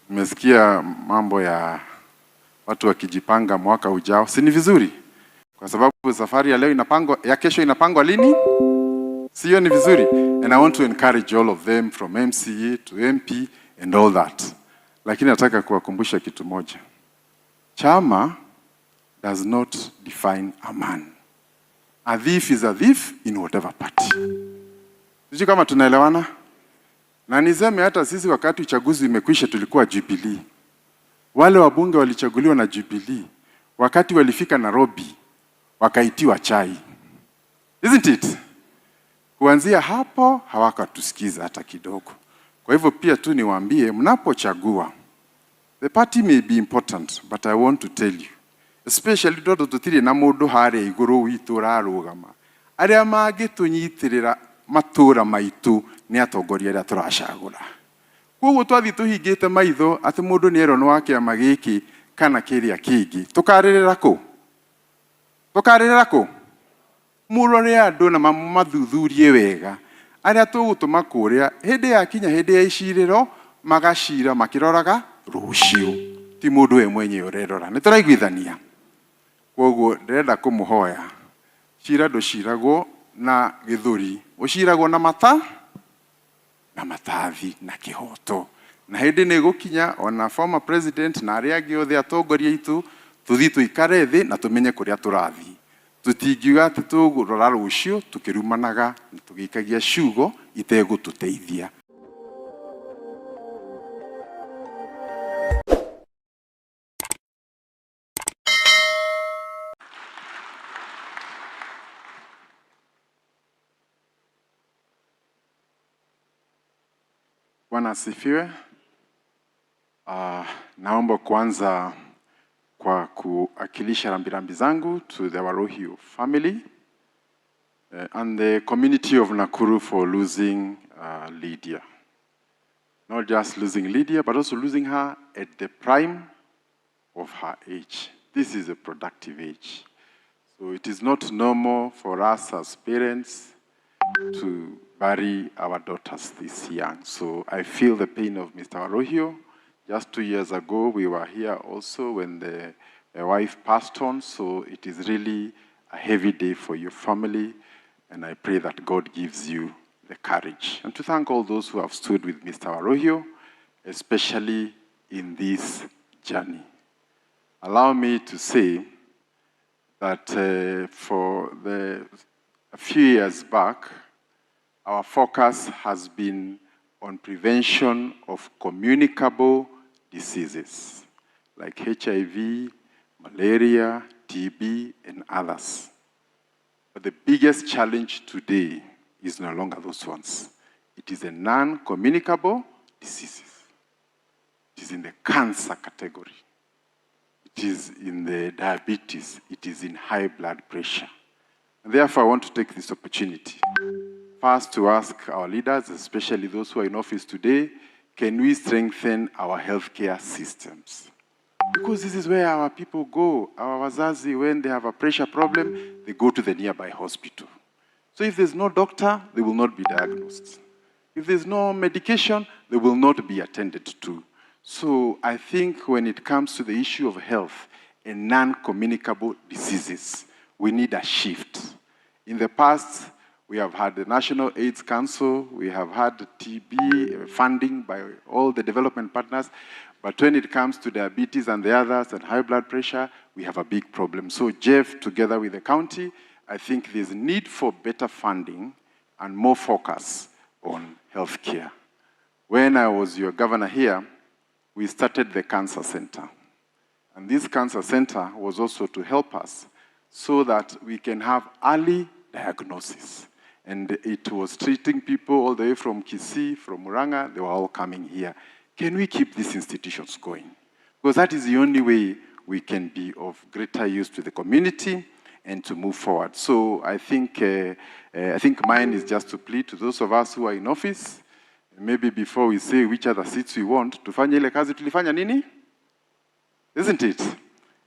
Nimesikia mambo ya watu wakijipanga mwaka ujao. Si ni vizuri? Kwa sababu safari ya leo inapangwa, ya kesho inapangwa lini? Sio ni vizuri? And I want to encourage all of them from MCA to MP and all that. Lakini nataka kuwakumbusha kitu moja. Chama does not define a man. A thief is a thief in whatever party. Sijui kama tunaelewana? Na niseme hata sisi wakati uchaguzi umekwisha tulikuwa Jubilee. Wale wabunge walichaguliwa na Jubilee. Wakati walifika Nairobi, wakaitiwa chai. Isn't it? Kuanzia hapo hawakatusikiza hata kidogo. Kwa hivyo pia tu niwaambie mnapochagua, the party may be important, but I want to tell you, especially dodo tutire na mundu hare iguru witu rarugama. Aria magitunyitirira matura maitu ni atongoria aria turacagura. Koguo twathi tuhingite maitho ati mundu ni ero no wake amagiki kana kiria kingi. Tukaririra ku? Tukaririra ku? Murore andu na mathuthurie wega. Aria tugutuma kuria hindi ya kinya hindi ya iciriro magacira makiroraga rucio. Ti mundu we mwenye urerora. Ni turaiguithania. Koguo ndirenda kumuhoya. Cira nduciragwo na githuri. Uciragwo na mata na matathi na kihoto. Na hindi ni gukinya ona former president na aria angi othe atongoria itu tuthi tuikare thi na tumenye kuria turathi. Tutingiuga ati tugurora rucio tukirumanaga tugikagia ciugo itegututeithia. Bwana asifiwe. Naomba kwanza kwa kuakilisha rambirambi zangu to the Warohio family and the community of Nakuru for losing Lydia. Not just losing Lydia, but also losing her at the prime of her age. This is a productive age. So it is not normal for us as parents to bury our daughters this young. So I feel the pain of Mr. Warohio. Just 2 years ago, we were here also when the wife passed on. So it is really a heavy day for your family. And I pray that God gives you the courage. And to thank all those who have stood with Mr. Warohio, especially in this journey. Allow me to say that for a few years back, our focus has been on prevention of communicable diseases like HIV, malaria, TB, and others. But the biggest challenge today is no longer those ones. It is a non-communicable diseases. It is in the cancer category. It is in the diabetes. It is in high blood pressure. And therefore, I want to take this opportunity first to ask our leaders, especially those who are in office today, can we strengthen our healthcare systems? Because this is where our people go. Our wazazi, when they have a pressure problem, they go to the nearby hospital. So if there's no doctor, they will not be diagnosed. If there's no medication, they will not be attended to. So I think when it comes to the issue of health and non-communicable diseases, we need a shift. In the past, we have had the National AIDS Council, we have had TB funding by all the development partners, but when it comes to diabetes and the others and high blood pressure, we have a big problem. So Jeff, together with the county, I think there's a need for better funding and more focus on healthcare. When I was your governor here, we started the Cancer Center. And this Cancer Center was also to help us so that we can have early diagnosis. And it was treating people all the way from Kisii, from Muranga, they were all coming here. Can we keep these institutions going? Because that is the only way we can be of greater use to the community and to move forward. So I think mine is just to plead to those of us who are in office, maybe before we say which other seats we want, tufanye ile kazi tulifanya nini? Isn't it?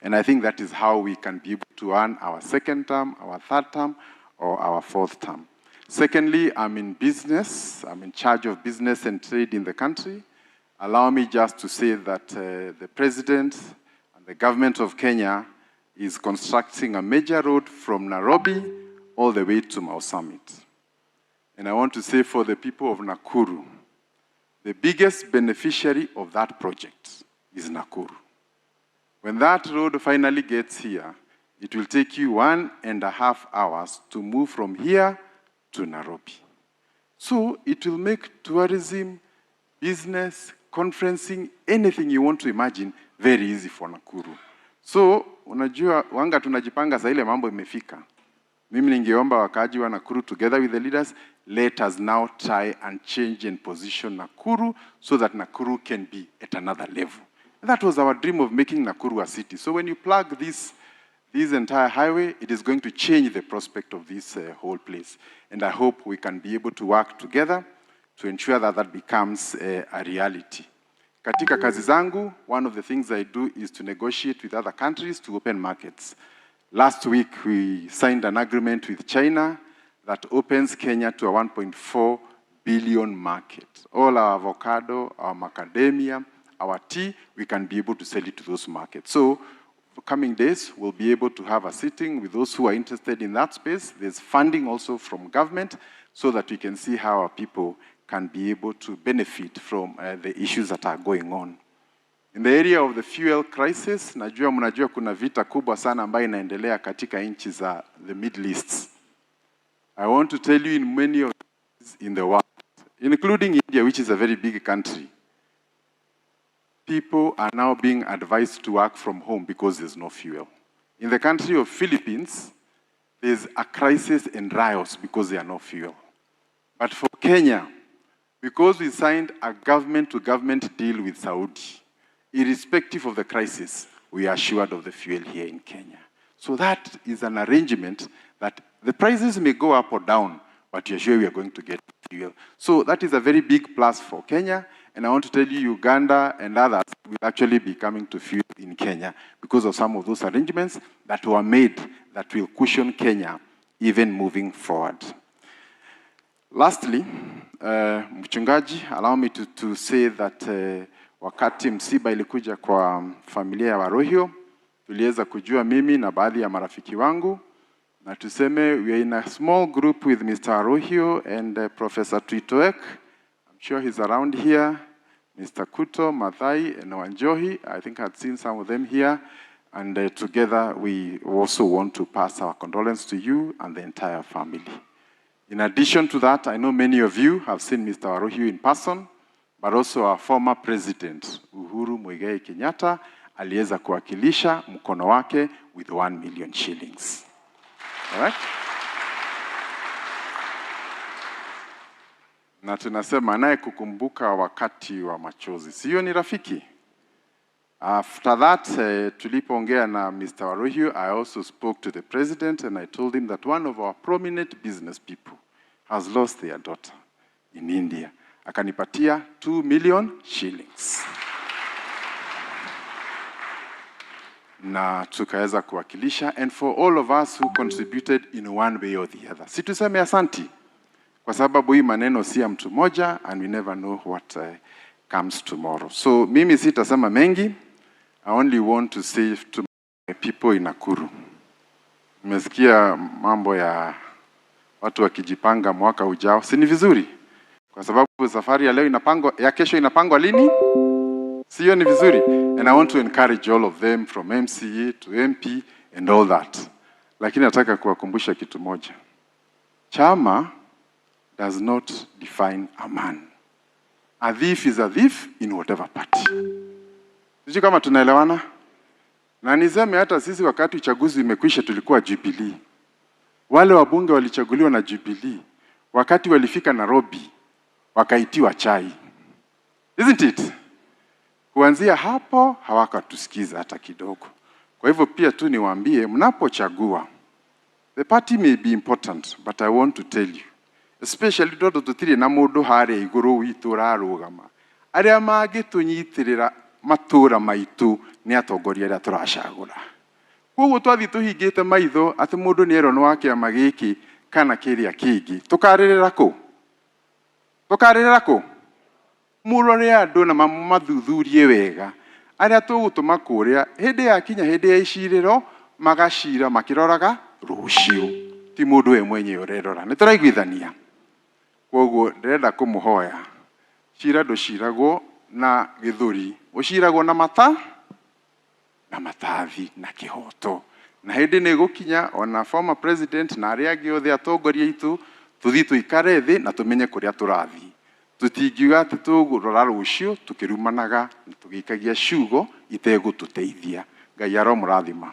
And I think that is how we can be able to earn our second term, our third term, or our fourth term. Secondly, I'm in business. I'm in charge of business and trade in the country. allow me just to say that the President and the government of Kenya is constructing a major road from Nairobi all the way to Mau Summit. And I want to say for the people of Nakuru, the biggest beneficiary of that project is Nakuru. When that road finally gets here, it will take you 1.5 hours to move from here to Nairobi. So it will make tourism, business, conferencing, anything you want to imagine, very easy for Nakuru. So, unajua, wanga tunajipanga sa ile mambo imefika. Mimi ningeomba wakaji wa Nakuru together with the leaders, let us now try and change and position Nakuru so that Nakuru can be at another level. And that was our dream of making Nakuru a city. So when you plug this entire highway, it is going to change the prospect of this whole place. And I hope we can be able to work together to ensure that that becomes a reality. Katika kazi zangu, one of the things I do is to negotiate with other countries to open markets. Last week, we signed an agreement with China that opens Kenya to a 1.4 billion market. All our avocado, our macadamia, our tea, we can be able to sell it to those markets. So, for coming days, we'll be able to have a sitting with those who are interested in that space. There's funding also from government so that we can see how our people can be able to benefit from the issues that are going on. In the area of the fuel crisis, mnajua kuna vita kubwa sana ambayo inaendelea katika nchi za the Middle East. I want to tell you in many of in the world, including India, which is a very big country, people are now being advised to work from home because there's no fuel. In the country of Philippines, there's a crisis in riots because there are no fuel. But for Kenya, because we signed a government-to-government deal with Saudi, irrespective of the crisis, we are assured of the fuel here in Kenya. So that is an arrangement that the prices may go up or down, but you're sure we are going to get fuel. So that is a very big plus for Kenya, and I want to tell you, Uganda and others will actually be coming to fuel in Kenya because of some of those arrangements that were made that will cushion Kenya even moving forward. Lastly, mchungaji, allow me to say that wakati msiba ilikuja kwa familia ya Warohio, tuliweza kujua mimi na baadhi ya marafiki wangu, na tuseme we are in a small group with Mr. Warohio and Professor Twitoek. I'm sure he's around here. Mr. Kuto, Mathai, and Wanjohi. I think I've seen some of them here. And together we also want to pass our condolences to you and the entire family. In addition to that, I know many of you have seen Mr. Warohio in person, but also our former president, Uhuru Muigai Kenyatta, aliweza kuwakilisha mkono wake with 1 million shillings. All right? Na tunasema naye kukumbuka wakati wa machozi. Sio ni rafiki? After that, tulipoongea na Mr. Warohio, I also spoke to the president and I told him that one of our prominent business people has lost their daughter in India. Akanipatia 2 million shillings. Na tukaweza kuwakilisha, and for all of us who contributed in one way or the other. Situseme asanti, kwa sababu hii maneno si ya mtu moja, and we never know what comes tomorrow. So mimi sitasema mengi. I only want to say to my people in Nakuru. Nimesikia mambo ya watu wakijipanga mwaka ujao. Si ni vizuri? Kwa sababu safari ya leo inapangwa, ya kesho inapangwa lini? Sio ni vizuri? And I want to encourage all of them from MCA to MP and all that. Lakini nataka kuwakumbusha kitu moja. Chama does not define a man. A thief is a thief in whatever party. Sijui kama tunaelewana? Na niseme hata sisi wakati uchaguzi umekwisha tulikuwa Jubilee. Wale wabunge walichaguliwa na Jubilee. Wakati walifika Nairobi, wakaitiwa chai. Isn't it? Kuanzia hapo hawakatusikiza hata kidogo. Kwa hivyo pia tu niwaambie, mnapochagua, the party may be important, but I want to tell you, especially dodo tutire na mundu hare iguru witura rugama. Aria magitunyitirira matura maitu ni atongoria aria turacagura. Koguo twathi tuhingite maitho ati mundu ni ero no wake amagiki kana kiria kingi. Tukaririra ku? murore andu na mathuthurie wega aria tugutuma kuria hindi ya kinya hindi ya iciriro magacira makiroraga rucio ti mundu we mwenye urerora ni turaiguithania koguo ndirenda kumuhoya cira nduciragwo na githuri uciragwo na mata na matathi na kihoto na hindi ni gukinya ona former president na aria angi othe atongoria itu tuthi tuikare thi na tumenye kuria turathi tutingiuga ati tugurora rucio tukirumanaga tugikagia ciugo itegututeithia Ngai aromurathima.